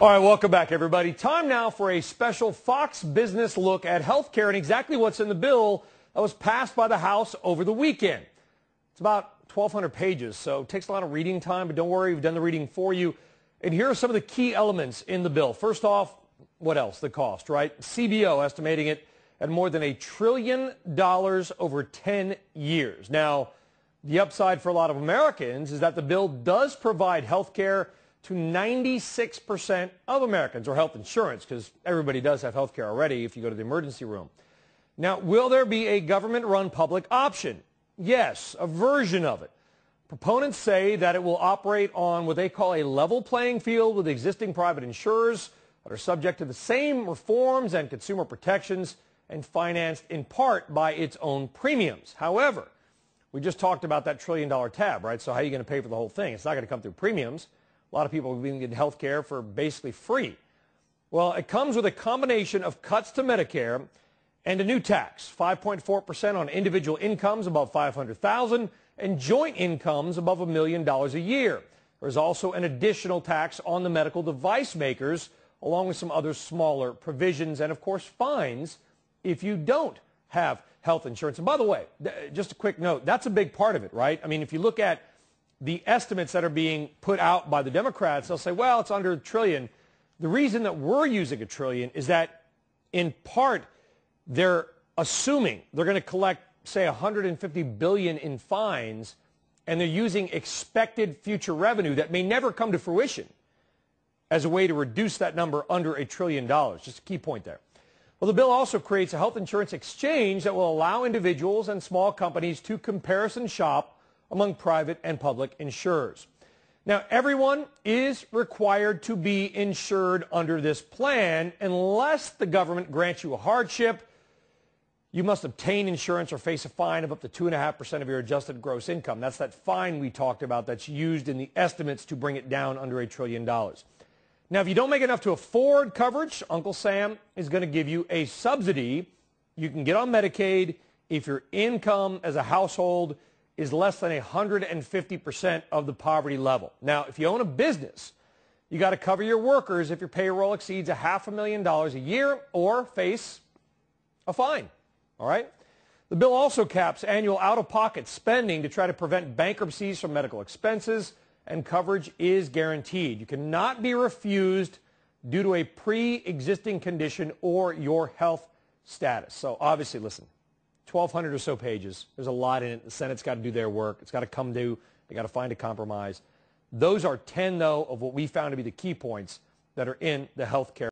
All right, welcome back, everybody. Time now for a special Fox Business look at health care and exactly what's in the bill that was passed by the House over the weekend. It's about 1,200 pages, so it takes a lot of reading time, but don't worry, we've done the reading for you. And here are some of the key elements in the bill. First off, what else? The cost, right? CBO estimating it at more than $1 trillion over 10 years. Now, the upside for a lot of Americans is that the bill does provide health care to 96% of Americans, or health insurance, because everybody does have health care already if you go to the emergency room. Now, will there be a government-run public option? Yes, a version of it. Proponents say that it will operate on what they call a level playing field with existing private insurers that are subject to the same reforms and consumer protections and financed in part by its own premiums. However, we just talked about that $1 trillion tab, right? So how are you going to pay for the whole thing? It's not going to come through premiums. A lot of people have been getting health care for basically free. Well, it comes with a combination of cuts to Medicare and a new tax, 5.4% on individual incomes above $500,000 and joint incomes above $1 million a year. There's also an additional tax on the medical device makers, along with some other smaller provisions and, of course, fines if you don't have health insurance. And by the way, just a quick note, that's a big part of it, right? I mean, if you look at the estimates that are being put out by the Democrats, they'll say, well, it's under $1 trillion. The reason that we're using $1 trillion is that, in part, they're assuming they're going to collect, say, $150 billion in fines, and they're using expected future revenue that may never come to fruition as a way to reduce that number under $1 trillion. Just a key point there. Well, the bill also creates a health insurance exchange that will allow individuals and small companies to comparison shop among private and public insurers. Now, everyone is required to be insured under this plan unless the government grants you a hardship. You must obtain insurance or face a fine of up to 2.5% of your adjusted gross income. That's that fine we talked about that's used in the estimates to bring it down under $1 trillion. Now, if you don't make enough to afford coverage, Uncle Sam is going to give you a subsidy. You can get on Medicaid if your income as a household is less than 150% of the poverty level. Now, if you own a business, you got to cover your workers if your payroll exceeds $500,000 a year or face a fine. All right? The bill also caps annual out-of-pocket spending to try to prevent bankruptcies from medical expenses, and coverage is guaranteed. You cannot be refused due to a pre-existing condition or your health status. So obviously, listen, 1,200 or so pages. There's a lot in it. The Senate's got to do their work. It's got to come due. They got to find a compromise. Those are 10, though, of what we found to be the key points that are in the health care